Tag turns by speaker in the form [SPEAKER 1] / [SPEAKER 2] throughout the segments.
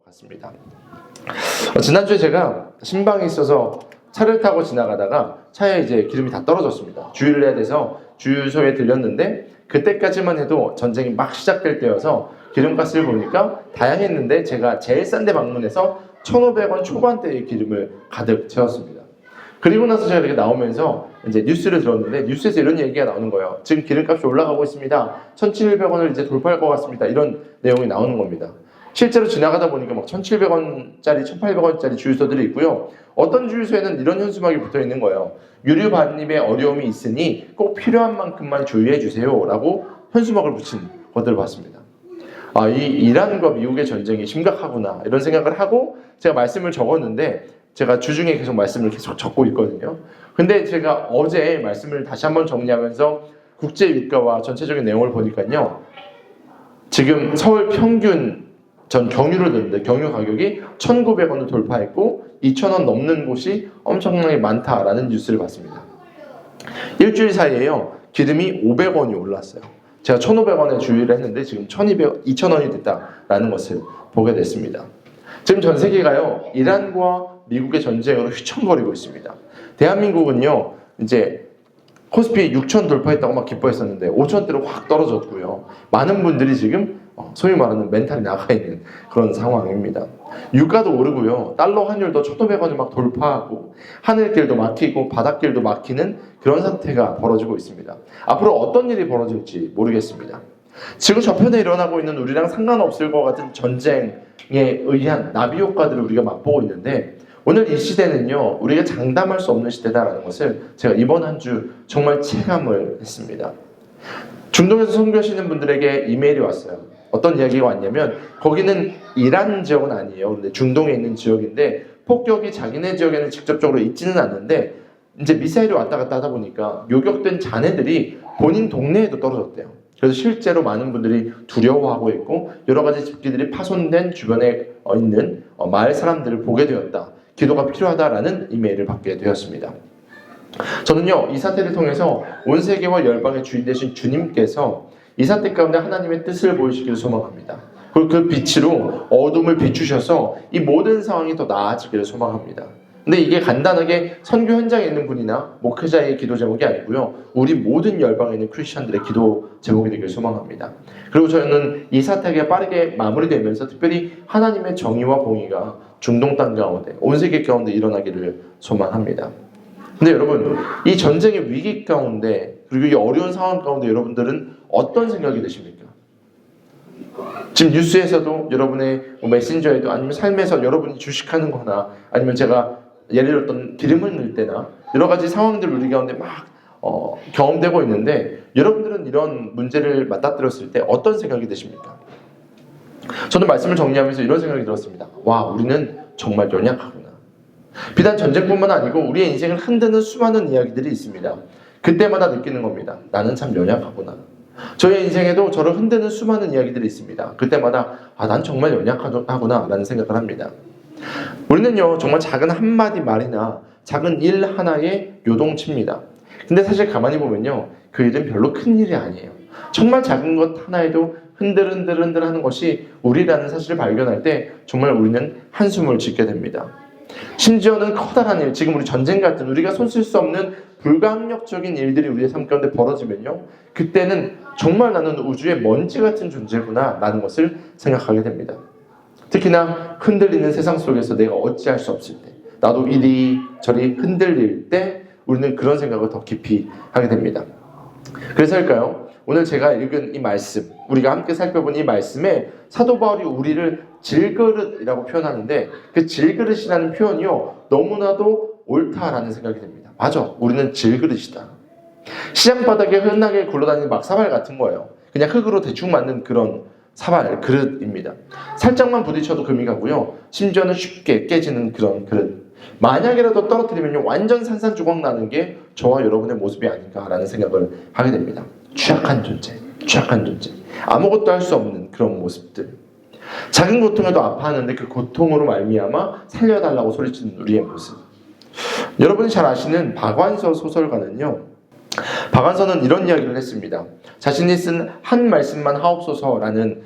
[SPEAKER 1] 같습니다. 지난주에 제가 신방에 있어서 차를 타고 지나가다가 차에 이제 기름이 다 떨어졌습니다. 주유를 해야 돼서 주유소에 들렸는데 그때까지만 해도 전쟁이 막 시작될 때여서 기름값을 보니까 다양했는데 제가 제일 싼 데 방문해서 1,500원 초반대의 기름을 가득 채웠습니다. 그리고 나서 제가 이렇게 나오면서 이제 뉴스를 들었는데 뉴스에서 이런 얘기가 나오는 거예요. 지금 기름값이 올라가고 있습니다. 1,700원을 이제 돌파할 것 같습니다. 이런 내용이 나오는 겁니다. 실제로 지나가다 보니까 막 1,700원짜리, 1,800원짜리 주유소들이 있고요. 어떤 주유소에는 이런 현수막이 붙어 있는 거예요. 유류 반입에 어려움이 있으니 꼭 필요한 만큼만 주유해 주세요 라고 현수막을 붙인 것들을 봤습니다. 이 이란과 미국의 전쟁이 심각하구나 이런 생각을 하고 제가 말씀을 적었는데 제가 주중에 계속 말씀을 계속 적고 있거든요. 근데 제가 어제 말씀을 다시 한번 정리하면서 국제 유가와 전체적인 내용을 보니까요. 지금 서울 평균 전 경유를 듣는데 경유 가격이 1,900원을 돌파했고 2,000원 넘는 곳이 엄청나게 많다라는 뉴스를 봤습니다. 일주일 사이에요. 기름이 500원이 올랐어요. 제가 1,500원에 주유를 했는데 지금 2,000원이 됐다라는 것을 보게 됐습니다. 지금 전 세계가요. 이란과 미국의 전쟁으로 휘청거리고 있습니다. 대한민국은요. 이제 코스피 6,000 돌파했다고 막 기뻐했었는데 5,000대로 확 떨어졌고요. 많은 분들이 지금 소위 말하는 멘탈이 나가 있는 그런 상황입니다. 유가도 오르고요. 달러 환율도 1,500원을 막 돌파하고 하늘길도 막히고 바닷길도 막히는 그런 상태가 벌어지고 있습니다. 앞으로 어떤 일이 벌어질지 모르겠습니다. 지금 저편에 일어나고 있는 우리랑 상관없을 것 같은 전쟁에 의한 나비 효과들을 우리가 맛보고 있는데 오늘 이 시대는요. 우리가 장담할 수 없는 시대다라는 것을 제가 이번 한 주 정말 체감을 했습니다. 중동에서 선교하시는 분들에게 이메일이 왔어요. 어떤 이야기가 왔냐면 거기는 이란 지역은 아니에요. 근데 중동에 있는 지역인데 폭격이 자기네 지역에는 직접적으로 있지는 않는데 이제 미사일이 왔다 갔다 하다 보니까 요격된 잔해들이 본인 동네에도 떨어졌대요. 그래서 실제로 많은 분들이 두려워하고 있고 여러 가지 집기들이 파손된 주변에 있는 마을 사람들을 보게 되었다. 기도가 필요하다라는 이메일을 받게 되었습니다. 저는요 이 사태를 통해서 온 세계와 열방의 주인 되신 주님께서 이 사태 가운데 하나님의 뜻을 보이시기를 소망합니다. 그리고 그 빛으로 어둠을 비추셔서 이 모든 상황이 더 나아지기를 소망합니다. 근데 이게 간단하게 선교 현장에 있는 분이나 목회자의 기도 제목이 아니고요. 우리 모든 열방에 있는 크리스천들의 기도 제목이 되기를 소망합니다. 그리고 저는 이 사태가 빠르게 마무리되면서 특별히 하나님의 정의와 공의가 중동 땅 가운데 온 세계 가운데 일어나기를 소망합니다. 근데 여러분 이 전쟁의 위기 가운데 그리고 이 어려운 상황 가운데 여러분들은 어떤 생각이 드십니까? 지금 뉴스에서도 여러분의 메신저에도 아니면 삶에서 여러분이 주식하는 거나 아니면 제가 예를 들었던 기름을 넣을 때나 여러 가지 상황들 우리 가운데 막 경험되고 있는데 여러분들은 이런 문제를 맞닥뜨렸을 때 어떤 생각이 드십니까? 저는 말씀을 정리하면서 이런 생각이 들었습니다. 와, 우리는 정말 연약하구나. 비단 전쟁뿐만 아니고 우리의 인생을 흔드는 수많은 이야기들이 있습니다. 그때마다 느끼는 겁니다. 나는 참 연약하구나. 저의 인생에도 저를 흔드는 수많은 이야기들이 있습니다. 그때마다 난 정말 연약하구나 라는 생각을 합니다. 우리는요 정말 작은 한마디 말이나 작은 일 하나에 요동칩니다. 근데 사실 가만히 보면요 그 일은 별로 큰 일이 아니에요. 정말 작은 것 하나에도 흔들흔들 하는 것이 우리라는 사실을 발견할 때 정말 우리는 한숨을 짓게 됩니다. 심지어는 커다란 일, 지금 우리 전쟁 같은 우리가 손쓸 수 없는 불가항력적인 일들이 우리의 삶 가운데 벌어지면요 그때는 정말 나는 우주의 먼지 같은 존재구나 라는 것을 생각하게 됩니다. 특히나 흔들리는 세상 속에서 내가 어찌할 수 없을 때 나도 이리저리 흔들릴 때 우리는 그런 생각을 더 깊이 하게 됩니다. 그래서일까요? 오늘 제가 읽은 이 말씀 우리가 함께 살펴본 이 말씀에 사도 바울이 우리를 질그릇이라고 표현하는데 그 질그릇이라는 표현이요 너무나도 옳다라는 생각이 듭니다. 맞아, 우리는 질그릇이다. 시장 바닥에 흔하게 굴러다니는 막 사발 같은 거예요. 그냥 흙으로 대충 만든 그런 사발 그릇입니다. 살짝만 부딪혀도 금이 가고요. 심지어는 쉽게 깨지는 그런 그릇. 만약이라도 떨어뜨리면 완전 산산조각 나는 게 저와 여러분의 모습이 아닌가라는 생각을 하게 됩니다. 취약한 존재. 아무것도 할 수 없는 그런 모습들. 작은 고통에도 아파하는데 그 고통으로 말미암아 살려달라고 소리치는 우리의 모습. 여러분이 잘 아시는 박완서 소설가는요. 박완서는 이런 이야기를 했습니다. 자신이 쓴 한 말씀만 하옵소서라는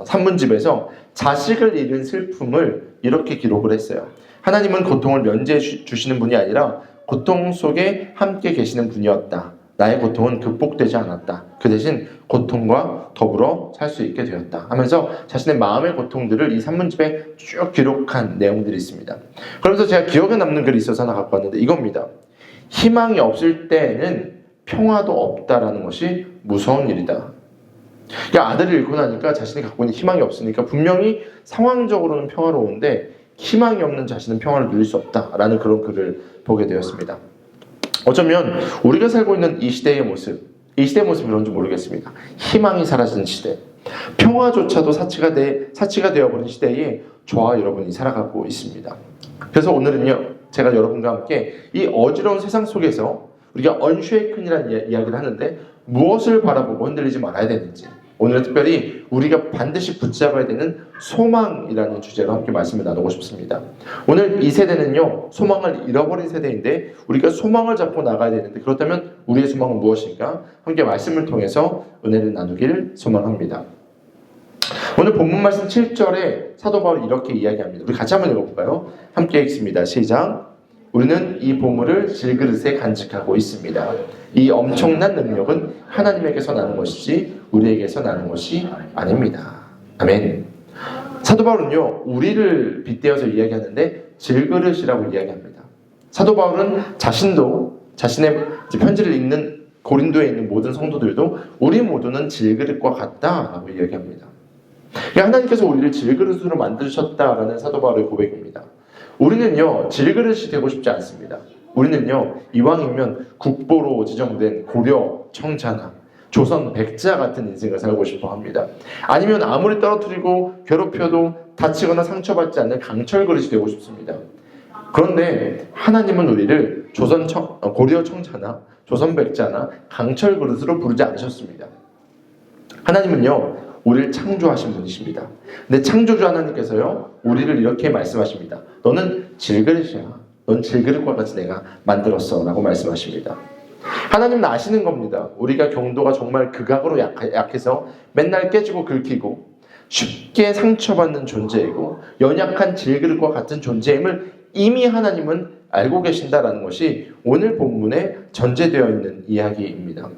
[SPEAKER 1] 산문집에서 자식을 잃은 슬픔을 이렇게 기록을 했어요. 하나님은 고통을 면제해 주시는 분이 아니라 고통 속에 함께 계시는 분이었다. 나의 고통은 극복되지 않았다. 그 대신 고통과 더불어 살 수 있게 되었다. 하면서 자신의 마음의 고통들을 이 산문집에 쭉 기록한 내용들이 있습니다. 그러면서 제가 기억에 남는 글이 있어서 하나 갖고 왔는데 이겁니다. 희망이 없을 때에는 평화도 없다라는 것이 무서운 일이다. 그러니까 아들을 잃고 나니까 자신이 갖고 있는 희망이 없으니까 분명히 상황적으로는 평화로운데 희망이 없는 자신은 평화를 누릴 수 없다라는 그런 글을 보게 되었습니다. 어쩌면 우리가 살고 있는 이 시대의 모습이 그런지 모르겠습니다. 희망이 사라진 시대, 평화조차도 사치가 되어버린 시대에 저와 여러분이 살아가고 있습니다. 그래서 오늘은요, 제가 여러분과 함께 이 어지러운 세상 속에서 우리가 언쉐이큰이라는 이야기를 하는데 무엇을 바라보고 흔들리지 말아야 되는지, 오늘은 특별히 우리가 반드시 붙잡아야 되는 소망이라는 주제로 함께 말씀을 나누고 싶습니다. 오늘 이 세대는요, 소망을 잃어버린 세대인데 우리가 소망을 잡고 나가야 되는데, 그렇다면 우리의 소망은 무엇일까? 함께 말씀을 통해서 은혜를 나누기를 소망합니다. 오늘 본문 말씀 7절에 사도 바울이 이렇게 이야기합니다. 우리 같이 한번 읽어볼까요? 함께 읽습니다. 시작. 우리는 이 보물을 질그릇에 간직하고 있습니다. 이 엄청난 능력은 하나님에게서 나는 것이지 우리에게서 나는 것이 아닙니다. 아멘. 사도 바울은요, 우리를 빗대어서 이야기하는데 질그릇이라고 이야기합니다. 사도 바울은 자신도 자신의 편지를 읽는 고린도에 있는 모든 성도들도 우리 모두는 질그릇과 같다라고 이야기합니다. 하나님께서 우리를 질그릇으로 만드셨다라는 사도 바울의 고백입니다. 우리는요, 질그릇이 되고 싶지 않습니다. 우리는요, 이왕이면 국보로 지정된 고려 청자나 조선 백자 같은 인생을 살고 싶어 합니다. 아니면 아무리 떨어뜨리고 괴롭혀도 다치거나 상처받지 않는 강철 그릇이 되고 싶습니다. 그런데 하나님은 우리를 고려 청자나 조선 백자나 강철 그릇으로 부르지 않으셨습니다. 하나님은요, 우리를 창조하신 분이십니다. 근데 창조주 하나님께서요, 우리를 이렇게 말씀하십니다. 너는 질그릇이야. 넌 질그릇과 같이 내가 만들었어 라고 말씀하십니다. 하나님은 아시는 겁니다. 우리가 경도가 정말 극악으로 약해서 맨날 깨지고 긁히고 쉽게 상처받는 존재이고 연약한 질그릇과 같은 존재임을 이미 하나님은 알고 계신다라는 것이 오늘 본문에 전제되어 있는 이야기입니다.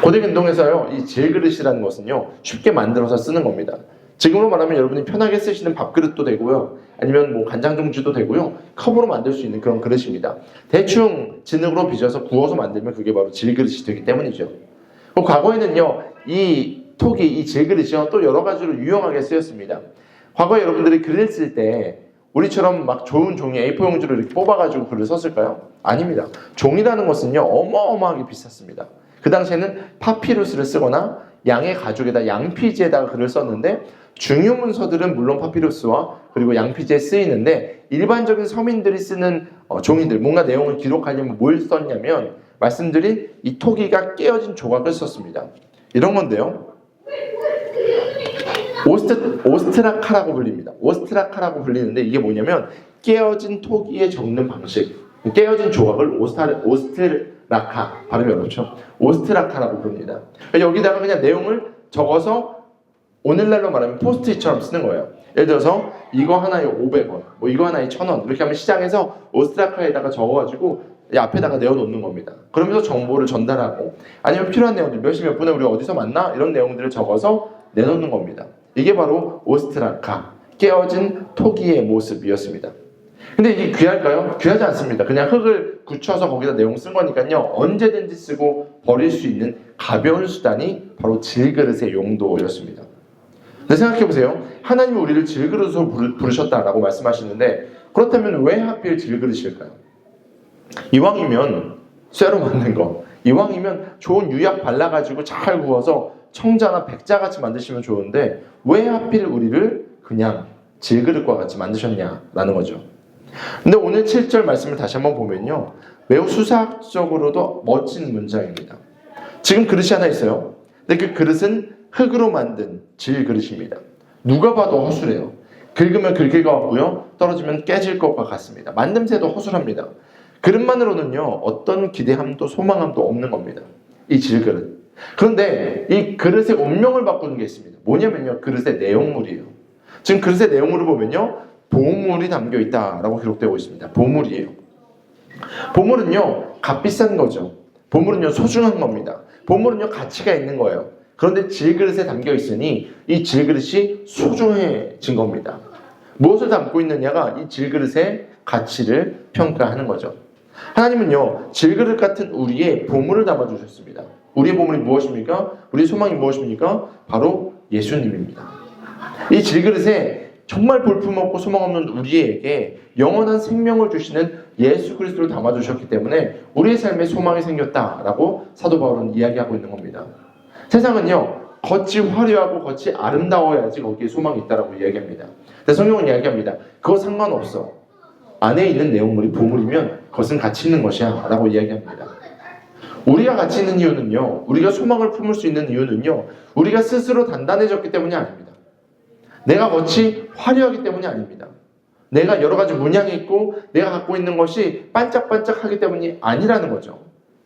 [SPEAKER 1] 고대 근동에서요, 이 질그릇이라는 것은요, 쉽게 만들어서 쓰는 겁니다. 지금으로 말하면 여러분이 편하게 쓰시는 밥그릇도 되고요, 아니면 뭐 간장종지도 되고요, 컵으로 만들 수 있는 그런 그릇입니다. 대충 진흙으로 빚어서 구워서 만들면 그게 바로 질그릇이 되기 때문이죠. 과거에는요, 이 톡이, 이 질그릇이요, 또 여러 가지로 유용하게 쓰였습니다. 과거에 여러분들이 글을 쓸 때 우리처럼 막 좋은 종이 A4 용지로 이렇게 뽑아가지고 글을 썼을까요? 아닙니다. 종이라는 것은요, 어마어마하게 비쌌습니다. 그 당시에는 파피루스를 쓰거나 양의 가죽에다 양피지에다가 글을 썼는데, 중요 문서들은 물론 파피루스와 그리고 양피지에 쓰이는데, 일반적인 서민들이 쓰는 종이들, 뭔가 내용을 기록하려면 뭘 썼냐면 말씀드린 이 토기가 깨어진 조각을 썼습니다. 이런 건데요, 오스트라카라고 불립니다. 오스트라카라고 불리는데 이게 뭐냐면 깨어진 토기에 적는 방식, 깨어진 조각을 오스트라카, 발음이 어렵죠? 오스트라카라고 부릅니다. 여기다가 그냥 내용을 적어서 오늘날로 말하면 포스트잇처럼 쓰는 거예요. 예를 들어서 이거 하나에 500원, 뭐 이거 하나에 1000원 이렇게 하면 시장에서 오스트라카에다가 적어가지고 이 앞에다가 내어놓는 겁니다. 그러면서 정보를 전달하고, 아니면 필요한 내용들, 몇 시 몇 분에 우리 어디서 만나? 이런 내용들을 적어서 내놓는 겁니다. 이게 바로 오스트라카, 깨어진 토기의 모습이었습니다. 근데 이게 귀할까요? 귀하지 않습니다. 그냥 흙을 굳혀서 거기다 내용 쓴 거니까요, 언제든지 쓰고 버릴 수 있는 가벼운 수단이 바로 질그릇의 용도였습니다. 근데 생각해보세요. 하나님이 우리를 질그릇으로 부르셨다라고 말씀하시는데, 그렇다면 왜 하필 질그릇일까요? 이왕이면 쇠로 만든 거, 이왕이면 좋은 유약 발라가지고 잘 구워서 청자나 백자같이 만드시면 좋은데 왜 하필 우리를 그냥 질그릇과 같이 만드셨냐라는 거죠. 근데 오늘 7절 말씀을 다시 한번 보면요, 매우 수사학적으로도 멋진 문장입니다. 지금 그릇이 하나 있어요. 근데 그 그릇은 흙으로 만든 질그릇입니다. 누가 봐도 허술해요. 긁으면 긁힐 것 같고요, 떨어지면 깨질 것과 같습니다. 만듦새도 허술합니다. 그릇만으로는요, 어떤 기대함도 소망함도 없는 겁니다. 이 질그릇. 그런데 이 그릇의 운명을 바꾸는 게 있습니다. 뭐냐면요, 그릇의 내용물이에요. 지금 그릇의 내용물을 보면요, 보물이 담겨 있다라고 기록되고 있습니다. 보물이에요. 보물은요, 값비싼 거죠. 보물은요, 소중한 겁니다. 보물은요, 가치가 있는 거예요. 그런데 질그릇에 담겨 있으니 이 질그릇이 소중해진 겁니다. 무엇을 담고 있느냐가 이 질그릇의 가치를 평가하는 거죠. 하나님은요, 질그릇 같은 우리의 보물을 담아주셨습니다. 우리의 보물이 무엇입니까? 우리의 소망이 무엇입니까? 바로 예수님입니다. 이 질그릇에 정말 볼품없고 소망없는 우리에게 영원한 생명을 주시는 예수 그리스도를 담아주셨기 때문에 우리의 삶에 소망이 생겼다라고 사도 바울은 이야기하고 있는 겁니다. 세상은요, 겉이 화려하고 겉이 아름다워야지 거기에 소망이 있다라고 이야기합니다. 근데 성경은 이야기합니다. 그거 상관없어. 안에 있는 내용물이 보물이면 그것은 가치 있는 것이야 라고 이야기합니다. 우리가 가치 있는 이유는요, 우리가 소망을 품을 수 있는 이유는요, 우리가 스스로 단단해졌기 때문이 아닙니다. 내가 겉이 화려하기 때문이 아닙니다. 내가 여러 가지 문양이 있고 내가 갖고 있는 것이 반짝반짝하기 때문이 아니라는 거죠.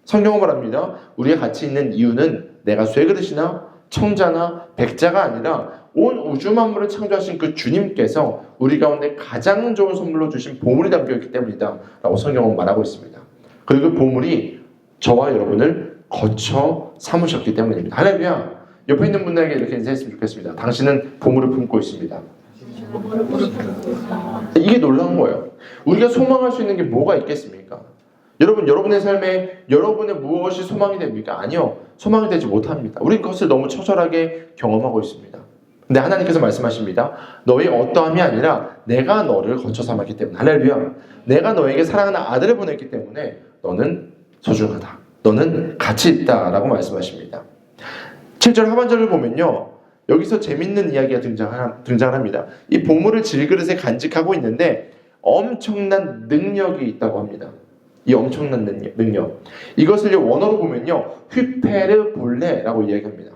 [SPEAKER 1] 성경은 말합니다. 우리가 가치 있는 이유는 내가 쇠그릇이나 청자나 백자가 아니라 온 우주 만물을 창조하신 그 주님께서 우리 가운데 가장 좋은 선물로 주신 보물이 담겨있기 때문이다 라고 성경은 말하고 있습니다. 그리고 그 보물이 저와 여러분을 거쳐 삼으셨기 때문입니다. 할렐루야. 옆에 있는 분들에게 이렇게 인사했으면 좋겠습니다. 당신은 보물을 품고 있습니다. 이게 놀라운 거예요. 우리가 소망할 수 있는 게 뭐가 있겠습니까? 여러분, 여러분의 삶에 여러분의 무엇이 소망이 됩니까? 아니요. 소망이 되지 못합니다. 우리는 그것을 너무 처절하게 경험하고 있습니다. 근데 하나님께서 말씀하십니다. 너의 어떠함이 아니라 내가 너를 거쳐 삼았기 때문에, 할렐루야, 내가 너에게 사랑하는 아들을 보냈기 때문에 너는 소중하다. 너는 가치 있다 라고 말씀하십니다. 7절 하반절을 보면요, 여기서 재밌는 이야기가 등장합니다. 이 보물을 질그릇에 간직하고 있는데 엄청난 능력이 있다고 합니다. 이 엄청난 능력. 이것을 원어로 보면요, 휘페르볼레라고 이야기합니다.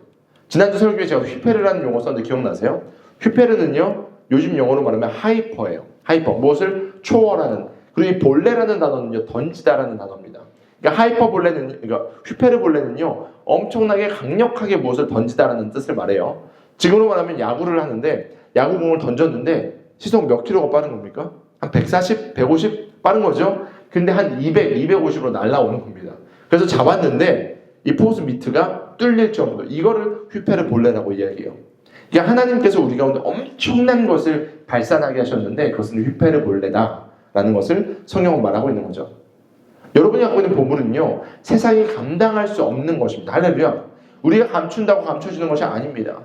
[SPEAKER 1] 지난주 설교에 제가 휘페르라는 용어 썼는데 기억나세요? 휘페르는요, 요즘 영어로 말하면 하이퍼예요. 하이퍼. 무엇을 초월하는. 그리고 이 볼레라는 단어는요, 던지다라는 단어입니다. 그러니까 하이퍼볼레는, 그러니까 휘페르볼레는요, 엄청나게 강력하게 무엇을 던지다라는 뜻을 말해요. 지금으로 말하면 야구를 하는데 야구공을 던졌는데 시속 몇 킬로가 빠른 겁니까? 한 140, 150 빠른 거죠? 근데 한 200, 250으로 날아오는 겁니다. 그래서 잡았는데 이 포수 미트가 뚫릴 정도, 이거를 휘페르볼레라고 이야기해요. 그러니까 하나님께서 우리 가운데 엄청난 것을 발산하게 하셨는데 그것은 휘페르볼레다라는 것을 성경은 말하고 있는 거죠. 여러분이 갖고 있는 보물은요, 세상이 감당할 수 없는 것입니다. 할렐루야. 우리가 감춘다고 감춰지는 것이 아닙니다.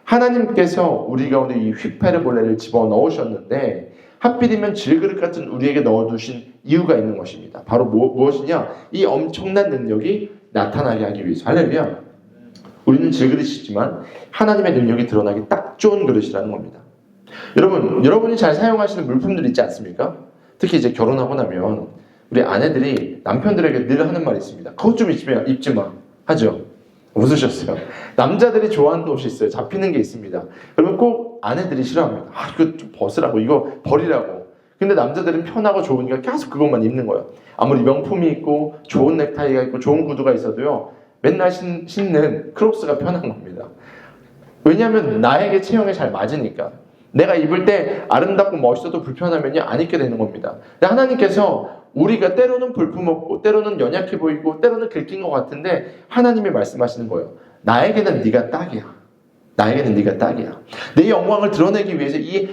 [SPEAKER 1] 하나님께서 우리 가운데 이 휘페르볼레를 집어넣으셨는데 하필이면 질그릇 같은 우리에게 넣어두신 이유가 있는 것입니다. 바로 무엇이냐? 이 엄청난 능력이 나타나게 하기 위해서. 할렐루야. 우리는 질그릇이지만 하나님의 능력이 드러나기 딱 좋은 그릇이라는 겁니다. 여러분이 잘 사용하시는 물품들 있지 않습니까? 특히 이제 결혼하고 나면 우리 아내들이 남편들에게 늘 하는 말이 있습니다. 그것 좀 입지 마. 하죠? 웃으셨어요. 남자들이 좋아하는 옷이 있어요. 잡히는 게 있습니다. 그러면 꼭 아내들이 싫어합니다. 이거 좀 벗으라고, 이거 버리라고. 근데 남자들은 편하고 좋으니까 계속 그것만 입는 거예요. 아무리 명품이 있고 좋은 넥타이가 있고 좋은 구두가 있어도요, 맨날 신는 크록스가 편한 겁니다. 왜냐하면 나에게 체형에 잘 맞으니까. 내가 입을 때 아름답고 멋있어도 불편하면요, 안 입게 되는 겁니다. 근데 하나님께서 우리가 때로는 볼품없고 때로는 연약해 보이고 때로는 긁힌 것 같은데 하나님이 말씀하시는 거예요. 나에게는 네가 딱이야. 나에게는 네가 딱이야. 내 영광을 드러내기 위해서 이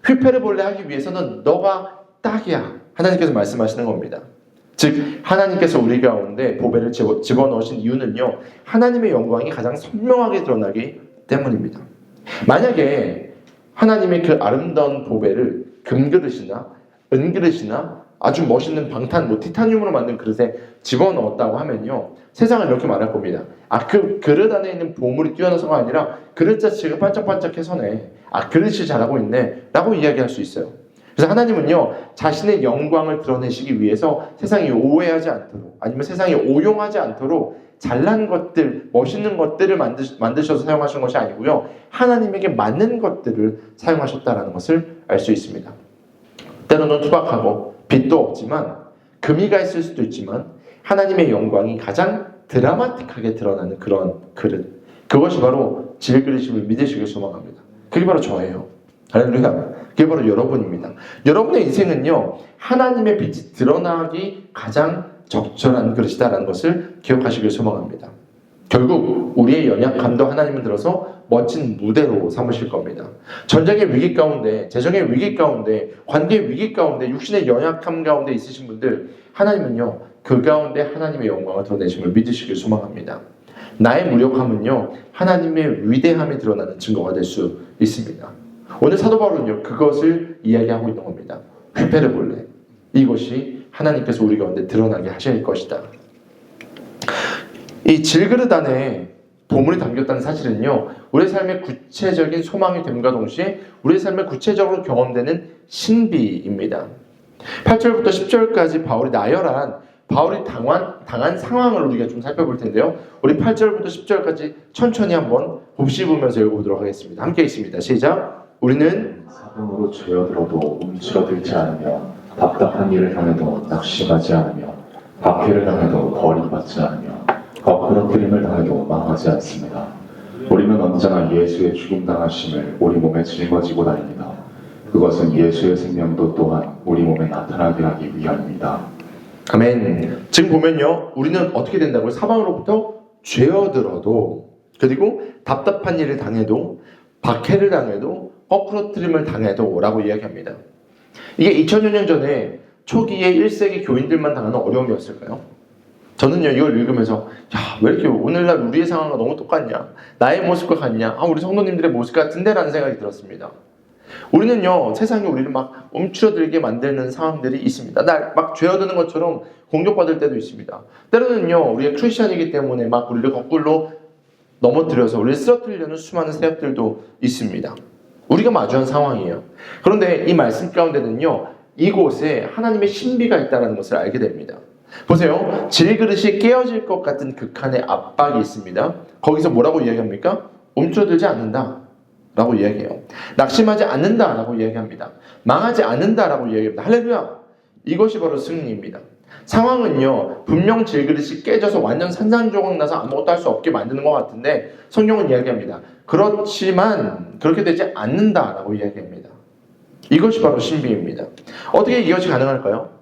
[SPEAKER 1] 휘페르볼레 하기 위해서는 너가 딱이야. 하나님께서 말씀하시는 겁니다. 즉 하나님께서 우리 가운데 보배를 집어넣으신 이유는요, 하나님의 영광이 가장 선명하게 드러나기 때문입니다. 만약에 하나님의 그 아름다운 보배를 금그릇이나 은그릇이나 아주 멋있는 방탄, 티타늄으로 만든 그릇에 집어넣었다고 하면요, 세상은 이렇게 말할 겁니다. 그 그릇 안에 있는 보물이 뛰어나서가 아니라 그릇 자체가 반짝반짝해서네. 그릇이 잘하고 있네 라고 이야기할 수 있어요. 그래서 하나님은요, 자신의 영광을 드러내시기 위해서 세상이 오해하지 않도록, 아니면 세상이 오용하지 않도록 잘난 것들, 멋있는 것들을 만드셔서 사용하신 것이 아니고요, 하나님에게 맞는 것들을 사용하셨다는 것을 알 수 있습니다. 때로는 투박하고 빛도 없지만 금이가 있을 수도 있지만 하나님의 영광이 가장 드라마틱하게 드러나는 그런 그릇, 그것이 바로 질그릇임을 믿으시길 소망합니다. 그게 바로 저예요. 할렐루야. 그게 바로 여러분입니다. 여러분의 인생은요, 하나님의 빛이 드러나기 가장 적절한 그릇이다라는 것을 기억하시길 소망합니다. 결국 우리의 연약함도 하나님은 들어서 멋진 무대로 삼으실 겁니다. 전쟁의 위기 가운데, 재정의 위기 가운데, 관계의 위기 가운데, 육신의 연약함 가운데 있으신 분들, 하나님은요, 그 가운데 하나님의 영광을 드러내심을 믿으시길 소망합니다. 나의 무력함은요, 하나님의 위대함이 드러나는 증거가 될 수 있습니다. 오늘 사도 바울은요, 그것을 이야기하고 있는 겁니다. 휘페르볼레, 이것이 하나님께서 우리 가운데 드러나게 하실 것이다. 이 질그릇 안에 보물이 담겼다는 사실은요, 우리의 삶의 구체적인 소망이 됨과 동시에 우리의 삶에 구체적으로 경험되는 신비입니다. 8절부터 10절까지 바울이 나열한 바울이 당한 상황을 우리가 좀 살펴볼 텐데요. 우리 8절부터 10절까지 천천히 한번 곱씹으면서 읽어보도록 하겠습니다. 함께 있습니다. 시작. 우리는
[SPEAKER 2] 사방으로 죄어들어도 움츠러들지 않으며 답답한 일을 당해도 낙심하지 않으며 박해를 당해도 버림받지 않으며 거꾸러뜨림을 당해도 망하지 않습니다. 우리는 언제나 예수의 죽임당하심을 우리 몸에 짊어지고 다닙니다. 그것은 예수의 생명도 또한 우리 몸에 나타나게 하기 위함입니다.
[SPEAKER 1] 아멘. 지금 보면요, 우리는 어떻게 된다고요? 사방으로부터 죄어들어도, 그리고 답답한 일을 당해도, 박해를 당해도, 거꾸러뜨림을 당해도 라고 이야기합니다. 이게 2000여 년 전에 초기에 1세기 교인들만 당하는 어려움이었을까요? 저는요, 이걸 읽으면서 왜 이렇게 오늘날 우리의 상황과 너무 똑같냐, 나의 모습과 같냐, 우리 성도님들의 모습 같은데 라는 생각이 들었습니다. 우리는요, 세상이 우리를 막 움츠러들게 만드는 상황들이 있습니다. 막 죄어드는 것처럼 공격받을 때도 있습니다. 때로는요, 우리가 크리스천이기 때문에 막 우리를 거꾸로 넘어뜨려서 우리를 쓰러뜨리려는 수많은 세력들도 있습니다. 우리가 마주한 상황이에요. 그런데 이 말씀 가운데는요, 이곳에 하나님의 신비가 있다는 것을 알게 됩니다. 보세요. 질그릇이 깨어질 것 같은 극한의 압박이 있습니다. 거기서 뭐라고 이야기합니까? 움츠러들지 않는다 라고 이야기해요. 낙심하지 않는다 라고 이야기합니다. 망하지 않는다 라고 이야기합니다. 할렐루야. 이것이 바로 승리입니다. 상황은요, 분명 질그릇이 깨져서 완전 산산조각 나서 아무것도 할 수 없게 만드는 것 같은데 성경은 이야기합니다. 그렇지만 그렇게 되지 않는다 라고 이야기합니다. 이것이 바로 신비입니다. 어떻게 이것이 가능할까요?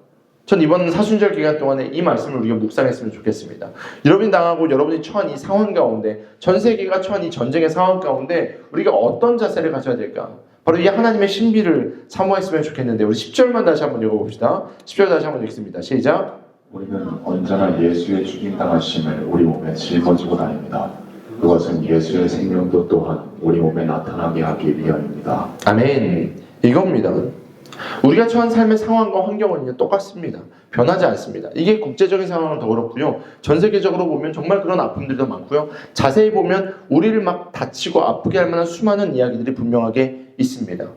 [SPEAKER 1] 전 이번 사순절 기간 동안에 이 말씀을 우리가 묵상했으면 좋겠습니다. 여러분이 당하고 여러분이 처한 이 상황 가운데, 전 세계가 처한 이 전쟁의 상황 가운데 우리가 어떤 자세를 가져야 될까? 바로 이 하나님의 신비를 사모했으면 좋겠는데, 우리 10절만 다시 한번 읽어봅시다. 10절 다시 한번 읽습니다. 시작.
[SPEAKER 2] 우리는 언제나 예수의 죽임당하심을 우리 몸에 짊어지고 다닙니다. 그것은 예수의 생명도 또한 우리 몸에 나타나게 하기 위함입니다.
[SPEAKER 1] 아멘. 이겁니다. 우리가 처한 삶의 상황과 환경은 똑같습니다. 변하지 않습니다. 이게 국제적인 상황은 더 그렇고요. 전 세계적으로 보면 정말 그런 아픔들도 많고요. 자세히 보면 우리를 막 다치고 아프게 할 만한 수많은 이야기들이 분명하게 있습니다.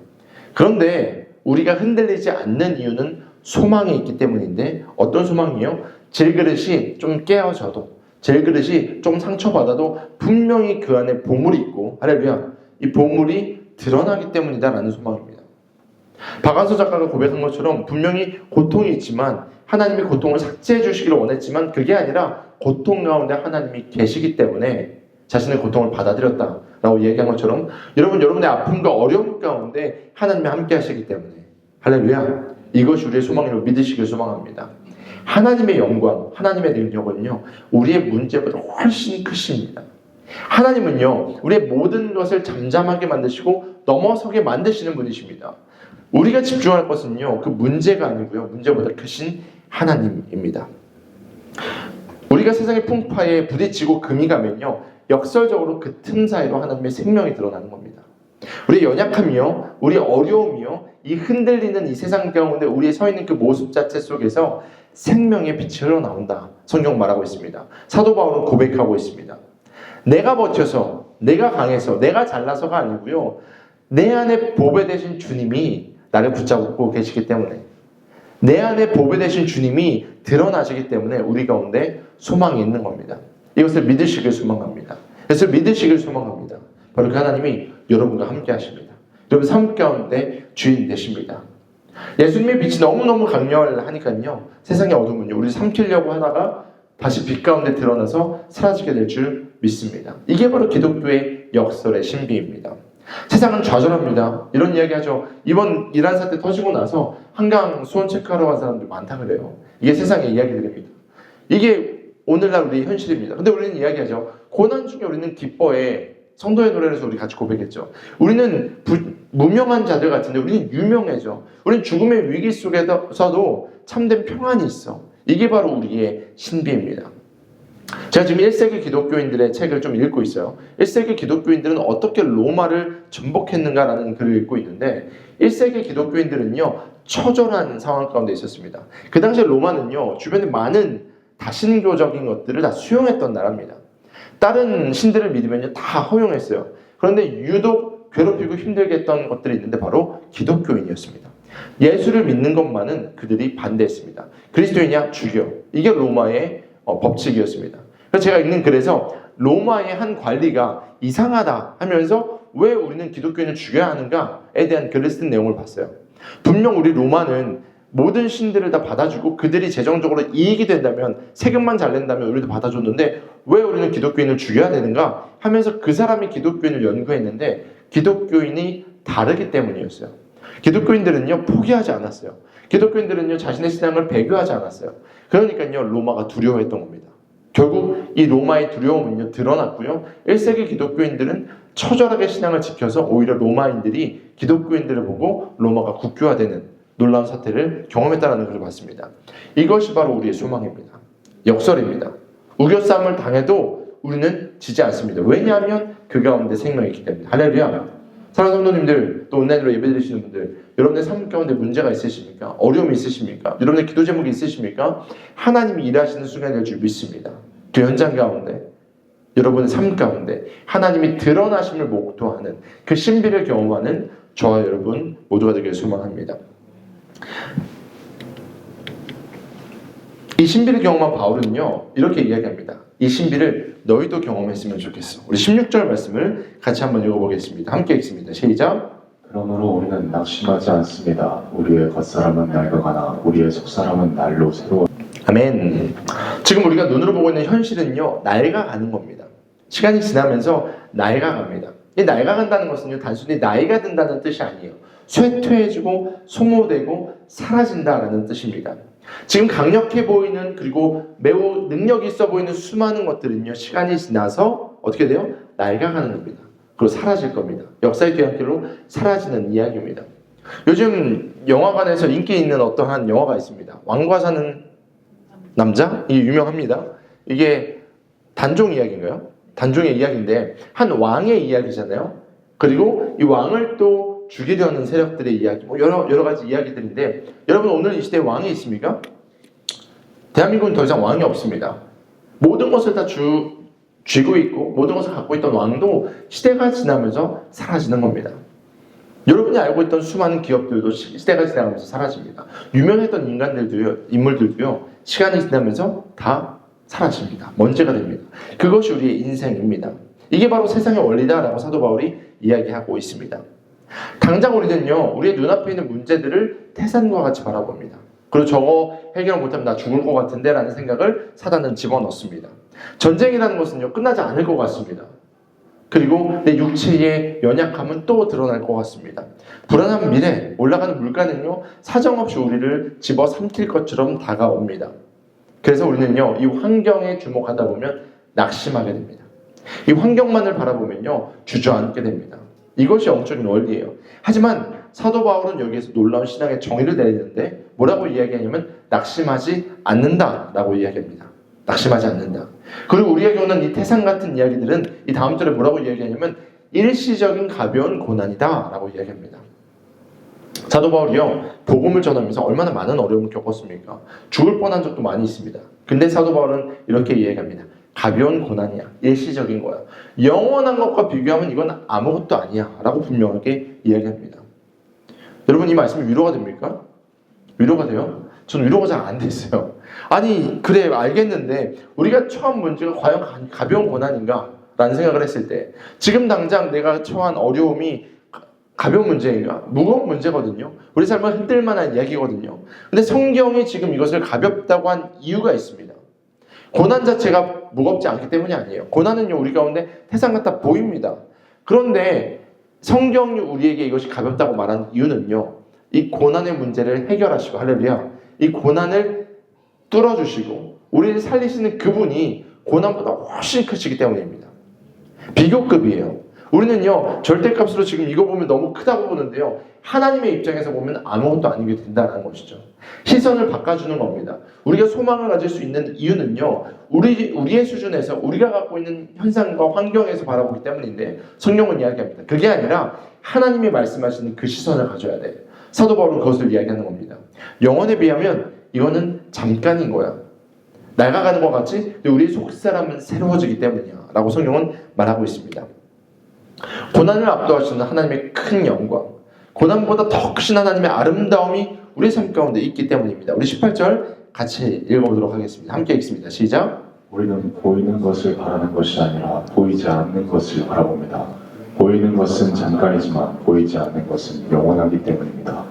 [SPEAKER 1] 그런데 우리가 흔들리지 않는 이유는 소망이 있기 때문인데, 어떤 소망이요? 질그릇이 좀 깨어져도, 질그릇이 좀 상처받아도 분명히 그 안에 보물이 있고, 할렐루야, 이 보물이 드러나기 때문이다라는 소망입니다. 박완서 작가가 고백한 것처럼 분명히 고통이 있지만 하나님이 고통을 삭제해 주시기를 원했지만 그게 아니라 고통 가운데 하나님이 계시기 때문에 자신의 고통을 받아들였다라고 얘기한 것처럼, 여러분의 아픔과 어려움 가운데 하나님이 함께 하시기 때문에, 할렐루야, 이것이 우리의 소망임을 믿으시길 소망합니다. 하나님의 영광, 하나님의 능력은요, 우리의 문제보다 훨씬 크십니다. 하나님은요, 우리의 모든 것을 잠잠하게 만드시고 넘어서게 만드시는 분이십니다. 우리가 집중할 것은요, 그 문제가 아니고요, 문제보다 크신 하나님입니다. 우리가 세상의 풍파에 부딪히고 금이 가면요, 역설적으로 그 틈 사이로 하나님의 생명이 드러나는 겁니다. 우리의 연약함이요, 우리의 어려움이요, 이 흔들리는 이 세상 가운데 우리의 서 있는 그 모습 자체 속에서 생명의 빛이 흘러나온다. 성경 말하고 있습니다. 사도 바울은 고백하고 있습니다. 내가 버텨서, 내가 강해서, 내가 잘나서가 아니고요, 내 안에 보배 되신 주님이 나를 붙잡고 계시기 때문에, 내 안에 보배 되신 주님이 드러나시기 때문에 우리 가운데 소망이 있는 겁니다. 이것을 믿으시길 소망합니다. 그래서 믿으시길 소망합니다. 바로 그 하나님이 여러분과 함께 하십니다. 여러분 삶 가운데 주인 되십니다. 예수님의 빛이 너무너무 강렬하니까요. 세상의 어둠은요. 우리를 삼키려고 하다가 다시 빛 가운데 드러나서 사라지게 될 줄 믿습니다. 이게 바로 기독교의 역설의 신비입니다. 세상은 좌절합니다. 이런 이야기 하죠. 이번 이란 사태 터지고 나서 한강 수원 체크하러 간 사람들 많다 그래요. 이게 세상의 이야기들입니다. 이게 오늘날 우리의 현실입니다. 근데 우리는 이야기하죠. 고난 중에 우리는 기뻐해. 성도의 노래에서 우리 같이 고백했죠. 우리는 무명한 자들 같은데 우리는 유명해져. 우리는 죽음의 위기 속에서도 참된 평안이 있어. 이게 바로 우리의 신비입니다. 제가 지금 1세기 기독교인들의 책을 좀 읽고 있어요. 1세기 기독교인들은 어떻게 로마를 전복했는가라는 글을 읽고 있는데 1세기 기독교인들은요 처절한 상황 가운데 있었습니다. 그 당시에 로마는요 주변에 많은 다신교적인 것들을 다 수용했던 나라입니다. 다른 신들을 믿으면요 다 허용했어요. 그런데 유독 괴롭히고 힘들게 했던 것들이 있는데 바로 기독교인이었습니다. 예수를 믿는 것만은 그들이 반대했습니다. 그리스도이냐 죽여. 이게 로마의 법칙이었습니다. 그래서 제가 읽는 글에서 로마의 한 관리가 이상하다 하면서 왜 우리는 기독교인을 죽여야 하는가에 대한 글을 쓴 내용을 봤어요. 분명 우리 로마는 모든 신들을 다 받아주고 그들이 재정적으로 이익이 된다면 세금만 잘 낸다면 우리도 받아줬는데 왜 우리는 기독교인을 죽여야 되는가 하면서 그 사람이 기독교인을 연구했는데 기독교인이 다르기 때문이었어요. 기독교인들은요 포기하지 않았어요. 기독교인들은요 자신의 신앙을 배교하지 않았어요. 그러니까요 로마가 두려워했던 겁니다. 결국 이 로마의 두려움은요 드러났고요. 1세기 기독교인들은 처절하게 신앙을 지켜서 오히려 로마인들이 기독교인들을 보고 로마가 국교화되는 놀라운 사태를 경험했다는 것을 봤습니다. 이것이 바로 우리의 소망입니다. 역설입니다. 우겨싸움을 당해도 우리는 지지 않습니다. 왜냐하면 그 가운데 생명이 있기 때문에. 할렐루야. 사랑하는 성도님들, 또 온라인으로 예배드리시는 분들, 여러분의 삶 가운데 문제가 있으십니까? 어려움이 있으십니까? 여러분의 기도 제목이 있으십니까? 하나님이 일하시는 순간이 될 줄 믿습니다. 그 현장 가운데, 여러분의 삶 가운데 하나님이 드러나심을 목도하는 그 신비를 경험하는 저와 여러분 모두가 되기를 소망합니다. 이 신비를 경험한 바울은요 이렇게 이야기합니다. 이 신비를 너희도 경험했으면 좋겠어. 우리 16절 말씀을 같이 한번 읽어보겠습니다. 함께 읽습니다. 시작.
[SPEAKER 2] 그러므로 우리는 낙심하지 않습니다. 우리의 겉사람은 낡아가나 우리의 속사람은 날로 새로워.
[SPEAKER 1] 아멘. 지금 우리가 눈으로 보고 있는 현실은요 낡아가는 겁니다. 시간이 지나면서 낡아갑니다. 이 낡아간다는 것은요 단순히 나이가 든다는 뜻이 아니에요. 쇠퇴해지고 소모되고 사라진다라는 뜻입니다. 지금 강력해 보이는 그리고 매우 능력 있어 보이는 수많은 것들은요 시간이 지나서 어떻게 돼요? 낡아가는 겁니다. 그리고 사라질 겁니다. 역사의 뒤안길로 사라지는 이야기입니다. 요즘 영화관에서 인기 있는 어떠한 영화가 있습니다. 왕과 사는 남자? 이게 유명합니다. 이게 단종 이야기인가요? 단종의 이야기인데 한 왕의 이야기잖아요. 그리고 이 왕을 또 죽이려는 세력들의 이야기, 뭐 여러 가지 이야기들인데 여러분 오늘 이 시대에 왕이 있습니까? 대한민국은 더 이상 왕이 없습니다. 모든 것을 다 쥐고 있고 모든 것을 갖고 있던 왕도 시대가 지나면서 사라지는 겁니다. 여러분이 알고 있던 수많은 기업들도 시대가 지나가면서 사라집니다. 유명했던 인물들도요 시간이 지나면서 다 사라집니다. 먼지가 됩니다. 그것이 우리의 인생입니다. 이게 바로 세상의 원리다라고 사도 바울이 이야기하고 있습니다. 당장 우리는요 우리의 눈앞에 있는 문제들을 태산과 같이 바라봅니다. 그리고 저거 해결 못하면 나 죽을 것 같은데 라는 생각을 사단은 집어넣습니다. 전쟁이라는 것은요 끝나지 않을 것 같습니다. 그리고 내 육체의 연약함은 또 드러날 것 같습니다. 불안한 미래, 올라가는 물가는요 사정없이 우리를 집어삼킬 것처럼 다가옵니다. 그래서 우리는요 이 환경에 주목하다 보면 낙심하게 됩니다. 이 환경만을 바라보면요 주저앉게 됩니다. 이것이 영적인 원리예요. 하지만 사도 바울은 여기에서 놀라운 신앙의 정의를 내리는데 뭐라고 이야기하냐면 낙심하지 않는다라고 이야기합니다. 낙심하지 않는다. 그리고 우리가 겪는 이 태산 같은 이야기들은 이 다음 절에 뭐라고 이야기하냐면 일시적인 가벼운 고난이다라고 이야기합니다. 사도 바울이요 복음을 전하면서 얼마나 많은 어려움을 겪었습니까? 죽을 뻔한 적도 많이 있습니다. 근데 사도 바울은 이렇게 이야기합니다. 가벼운 고난이야. 일시적인 거야. 영원한 것과 비교하면 이건 아무것도 아니야 라고 분명하게 이야기합니다. 여러분 이 말씀이 위로가 됩니까? 위로가 돼요? 저는 위로가 잘 안 됐어요. 아니 그래 알겠는데 우리가 처한 문제가 과연 가벼운 고난인가? 라는 생각을 했을 때 지금 당장 내가 처한 어려움이 가벼운 문제인가? 무거운 문제거든요. 우리 삶을 흔들 만한 이야기거든요. 근데 성경이 지금 이것을 가볍다고 한 이유가 있습니다. 고난 자체가 무겁지 않기 때문이 아니에요. 고난은요, 우리 가운데 태산 같아 보입니다. 그런데 성경이 우리에게 이것이 가볍다고 말한 이유는요, 이 고난의 문제를 해결하시고, 할렐루야, 이 고난을 뚫어주시고 우리를 살리시는 그분이 고난보다 훨씬 크시기 때문입니다. 비교급이에요. 우리는요, 절대값으로 지금 이거 보면 너무 크다고 보는데요, 하나님의 입장에서 보면 아무것도 아니게 된다는 것이죠. 시선을 바꿔주는 겁니다. 우리가 소망을 가질 수 있는 이유는요, 우리의 수준에서 우리가 갖고 있는 현상과 환경에서 바라보기 때문인데, 성경은 이야기합니다. 그게 아니라 하나님이 말씀하시는 그 시선을 가져야 돼. 사도 바울은 그것을 이야기하는 겁니다. 영혼에 비하면 이거는 잠깐인 거야. 낡아가는 것 같지? 근데 우리 속사람은 새로워지기 때문이야 라고 성경은 말하고 있습니다. 고난을 압도하시는 하나님의 큰 영광, 고난보다 더 크신 하나님의 아름다움이 우리 삶 가운데 있기 때문입니다. 우리 18절 같이 읽어보도록 하겠습니다. 함께 읽습니다. 시작.
[SPEAKER 2] 우리는 보이는 것을 바라는 것이 아니라 보이지 않는 것을 바라봅니다. 보이는 것은 잠깐이지만 보이지 않는 것은 영원하기 때문입니다.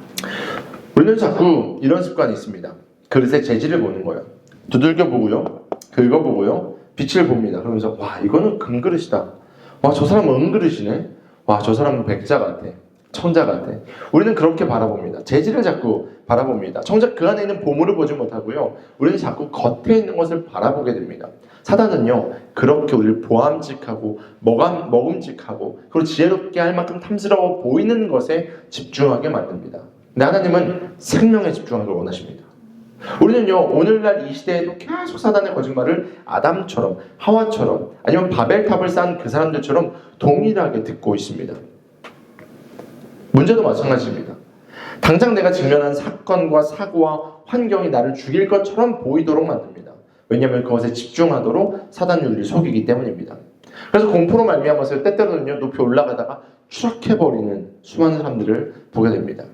[SPEAKER 1] 우리는 자꾸 이런 습관이 있습니다. 그릇의 재질을 보는 거예요. 두들겨 보고요, 긁어보고요, 빛을 봅니다. 그러면서 와, 이거는 금그릇이다. 와, 저 사람은 은그릇이네. 와, 저 사람은 백자 같아. 청자 같아. 우리는 그렇게 바라봅니다. 재질을 자꾸 바라봅니다. 정작 그 안에 있는 보물을 보지 못하고요, 우리는 자꾸 겉에 있는 것을 바라보게 됩니다. 사단은요, 그렇게 우리를 보암직하고 먹음직하고 그리고 지혜롭게 할 만큼 탐스러워 보이는 것에 집중하게 만듭니다. 근데 하나님은 생명에 집중하기를 원하십니다. 우리는요, 오늘날 이 시대에도 계속 사단의 거짓말을 아담처럼, 하와처럼, 아니면 바벨탑을 쌓은 그 사람들처럼 동일하게 듣고 있습니다. 문제도 마찬가지입니다. 당장 내가 직면한 사건과 사고와 환경이 나를 죽일 것처럼 보이도록 만듭니다. 왜냐하면 그것에 집중하도록 사단이 우리를 속이기 때문입니다. 그래서 공포로 말미암아서 때때로는요, 높이 올라가다가 추락해버리는 수많은 사람들을 보게 됩니다.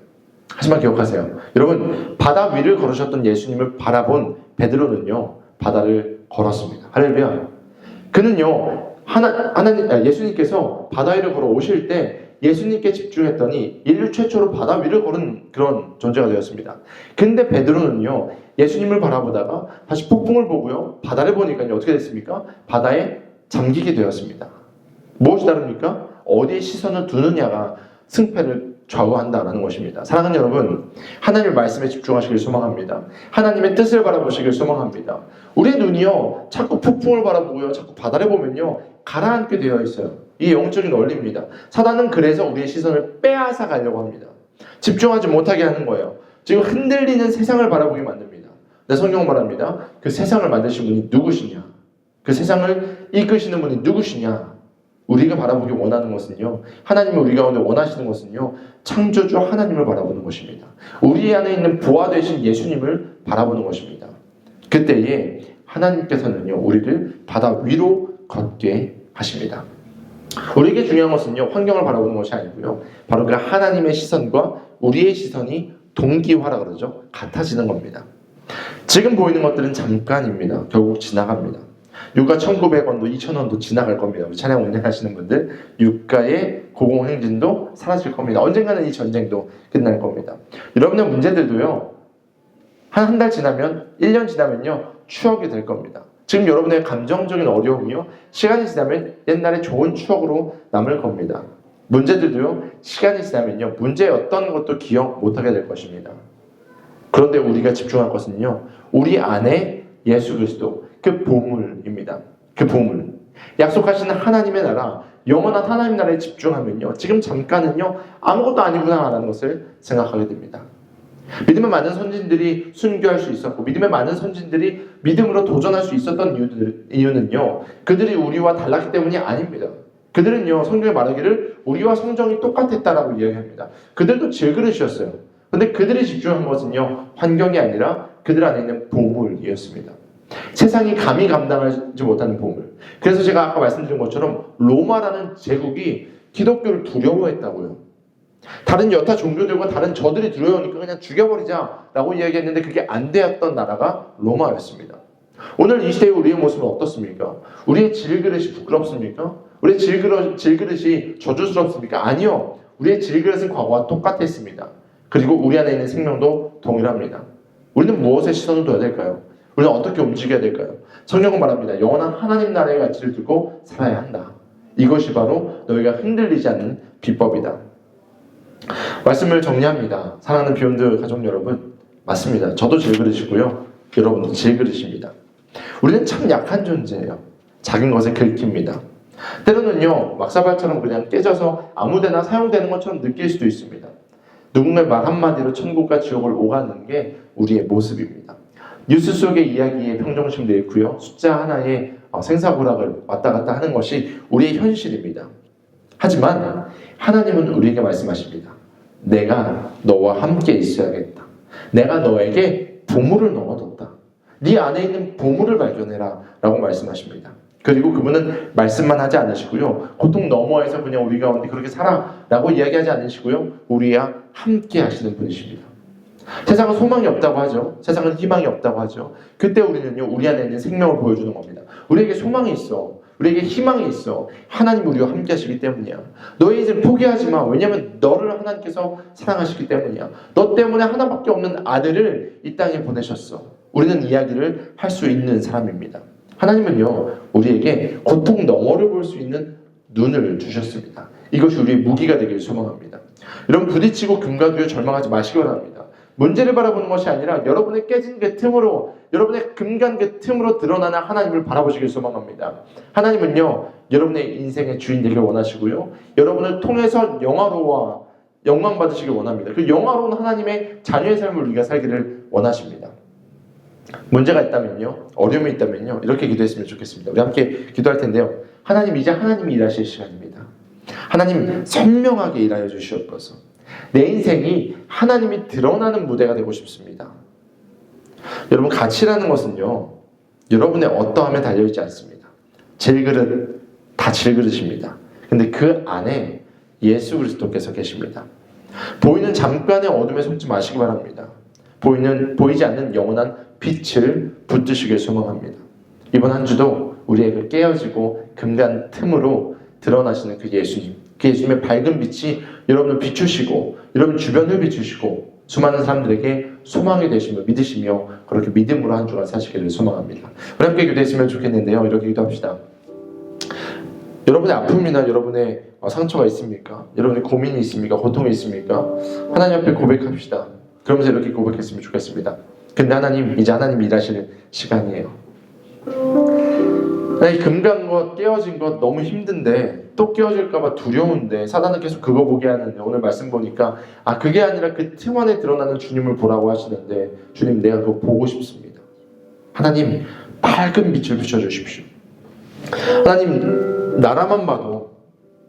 [SPEAKER 1] 하지만 기억하세요. 여러분, 바다 위를 걸으셨던 예수님을 바라본 베드로는요, 바다를 걸었습니다. 할렐루야. 그는요, 예수님께서 바다 위를 걸어 오실 때 예수님께 집중했더니 인류 최초로 바다 위를 걸은 그런 존재가 되었습니다. 근데 베드로는요, 예수님을 바라보다가 다시 폭풍을 보고요, 바다를 보니까요, 어떻게 됐습니까? 바다에 잠기게 되었습니다. 무엇이 다릅니까? 어디에 시선을 두느냐가 승패를 좌우한다라는 것입니다. 사랑하는 여러분, 하나님의 말씀에 집중하시길 소망합니다. 하나님의 뜻을 바라보시길 소망합니다. 우리의 눈이요, 자꾸 폭풍을 바라보고요, 자꾸 바다를 보면요, 가라앉게 되어 있어요. 이게 영적인 원리입니다. 사단은 그래서 우리의 시선을 빼앗아 가려고 합니다. 집중하지 못하게 하는 거예요. 지금 흔들리는 세상을 바라보게 만듭니다. 내 성경은 말합니다. 그 세상을 만드신 분이 누구시냐? 그 세상을 이끄시는 분이 누구시냐? 우리가 바라보기 원하는 것은요, 하나님이 우리 가운데 원하시는 것은요, 창조주 하나님을 바라보는 것입니다. 우리 안에 있는 부하 되신 예수님을 바라보는 것입니다. 그때에 하나님께서는요, 우리를 바다 위로 걷게 하십니다. 우리에게 중요한 것은요, 환경을 바라보는 것이 아니고요, 바로 그 하나님의 시선과 우리의 시선이 동기화라 그러죠. 같아지는 겁니다. 지금 보이는 것들은 잠깐입니다. 결국 지나갑니다. 유가 1,900원도 2,000원도 지나갈 겁니다. 우리 찬양 운영하시는 분들, 유가의 고공행진도 사라질 겁니다. 언젠가는 이 전쟁도 끝날 겁니다. 여러분의 문제들도요, 한 달 지나면, 1년 지나면요, 추억이 될 겁니다. 지금 여러분의 감정적인 어려움이요, 시간이 지나면 옛날의 좋은 추억으로 남을 겁니다. 문제들도요, 시간이 지나면요, 문제였던 것도 기억 못하게 될 것입니다. 그런데 우리가 집중할 것은요, 우리 안에 예수 그리스도, 그 보물입니다. 그 보물. 약속하시는 하나님의 나라, 영원한 하나님 나라에 집중하면요, 지금 잠깐은요, 아무것도 아니구나라는 것을 생각하게 됩니다. 믿음의 많은 선진들이 순교할 수 있었고, 믿음의 많은 선진들이 믿음으로 도전할 수 있었던 이유는요, 그들이 우리와 달랐기 때문이 아닙니다. 그들은요, 성경에 말하기를 우리와 성정이 똑같았다라고 이야기합니다. 그들도 질그릇이었어요. 근데 그들이 집중한 것은요, 환경이 아니라 그들 안에 있는 보물이었습니다. 세상이 감히 감당하지 못하는 보물. 그래서 제가 아까 말씀드린 것처럼 로마라는 제국이 기독교를 두려워했다고요. 다른 여타 종교들과 다른 저들이 두려우니까 그냥 죽여버리자라고 이야기했는데 그게 안 되었던 나라가 로마였습니다. 오늘 이 시대의 우리의 모습은 어떻습니까? 우리의 질그릇이 부끄럽습니까? 우리의 질그릇이 저주스럽습니까? 아니요. 우리의 질그릇은 과거와 똑같았습니다. 그리고 우리 안에 있는 생명도 동일합니다. 우리는 무엇에 시선을 둬야 될까요? 우리는 어떻게 움직여야 될까요? 성경은 말합니다. 영원한 하나님 나라의 가치를 두고 살아야 한다. 이것이 바로 너희가 흔들리지 않는 비법이다. 말씀을 정리합니다. 사랑하는 비욘드 가족 여러분, 맞습니다. 저도 질그릇이고요. 여러분도 질그릇입니다. 우리는 참 약한 존재예요. 작은 것에 긁힙니다. 때로는요, 막사발처럼 그냥 깨져서 아무데나 사용되는 것처럼 느낄 수도 있습니다. 누군가의 말 한마디로 천국과 지옥을 오가는 게 우리의 모습입니다. 뉴스 속의 이야기에 평정심도 잃고요. 숫자 하나에 생사고락을 왔다 갔다 하는 것이 우리의 현실입니다. 하지만 하나님은 우리에게 말씀하십니다. 내가 너와 함께 있어야겠다. 내가 너에게 보물을 넣어뒀다. 네 안에 있는 보물을 발견해라 라고 말씀하십니다. 그리고 그분은 말씀만 하지 않으시고요. 고통 너머에서 그냥 우리 가운데 그렇게 살아 라고 이야기하지 않으시고요. 우리와 함께 하시는 분이십니다. 세상은 소망이 없다고 하죠. 세상은 희망이 없다고 하죠. 그때 우리는요, 우리 안에 있는 생명을 보여주는 겁니다. 우리에게 소망이 있어. 우리에게 희망이 있어. 하나님 우리와 함께 하시기 때문이야. 너의 인생 포기하지 마. 왜냐하면 너를 하나님께서 사랑하시기 때문이야. 너 때문에 하나밖에 없는 아들을 이 땅에 보내셨어. 우리는 이야기를 할 수 있는 사람입니다. 하나님은요, 우리에게 고통 너머를 볼 수 있는 눈을 주셨습니다. 이것이 우리의 무기가 되길 소망합니다. 여러분, 부딪히고 금가두에 절망하지 마시기 바랍니다. 문제를 바라보는 것이 아니라 여러분의 깨진 그 틈으로, 여러분의 금간 그 틈으로 드러나는 하나님을 바라보시길 소망합니다. 하나님은요, 여러분의 인생의 주인 되길 원하시고요, 여러분을 통해서 영광 받으시길 원합니다. 그 영화로운 하나님의 자녀의 삶을 우리가 살기를 원하십니다. 문제가 있다면요, 어려움이 있다면요, 이렇게 기도했으면 좋겠습니다. 우리 함께 기도할 텐데요. 하나님, 이제 하나님이 일하실 시간입니다. 하나님, 선명하게 일하여 주시옵소서. 내 인생이 하나님이 드러나는 무대가 되고 싶습니다. 여러분, 가치라는 것은요, 여러분의 어떠함에 달려있지 않습니다. 질그릇, 다 질그릇입니다. 근데 그 안에 예수 그리스도께서 계십니다. 보이는 잠깐의 어둠에 속지 마시기 바랍니다. 보이지 않는 영원한 빛을 붙드시길 소망합니다. 이번 한 주도 우리의 그 깨어지고 금간 틈으로 드러나시는 그 예수님, 그 예수님의 밝은 빛이 여러분을 비추시고 여러분 주변을 비추시고 수많은 사람들에게 소망이 되시며 믿으시며 그렇게 믿음으로 한 주간 사시기를 소망합니다. 우리 함께 기도했으면 좋겠는데요. 이렇게 기도합시다. 여러분의 아픔이나 여러분의 상처가 있습니까? 여러분의 고민이 있습니까? 고통이 있습니까? 하나님 앞에 고백합시다. 그러면서 이렇게 고백했으면 좋겠습니다. 근데 하나님, 이제 하나님이 일하실 시간이에요. 아니, 금간 것, 깨어진 것 너무 힘든데, 또 깨어질까봐 두려운데, 사단은 계속 그거 보게 하는데, 오늘 말씀 보니까 그게 아니라 그 틈 안에 드러나는 주님을 보라고 하시는데, 주님, 내가 그거 보고 싶습니다. 하나님, 밝은 빛을 비춰주십시오. 하나님, 나라만 봐도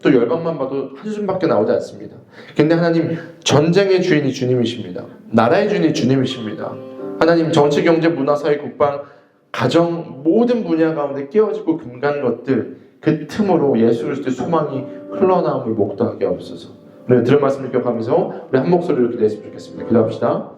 [SPEAKER 1] 또 열방만 봐도 한숨밖에 나오지 않습니다. 근데 하나님, 전쟁의 주인이 주님이십니다. 나라의 주인이 주님이십니다. 하나님, 정치, 경제, 문화, 사회, 국방, 가정 모든 분야 가운데 깨어지고 금간 것들, 그 틈으로 예수 그리스도의 소망이 흘러나옴을 목도하게 하옵소서. 우리 들은 말씀을 기억하면서 우리 한 목소리로 기도했으면 좋겠습니다. 기도합시다.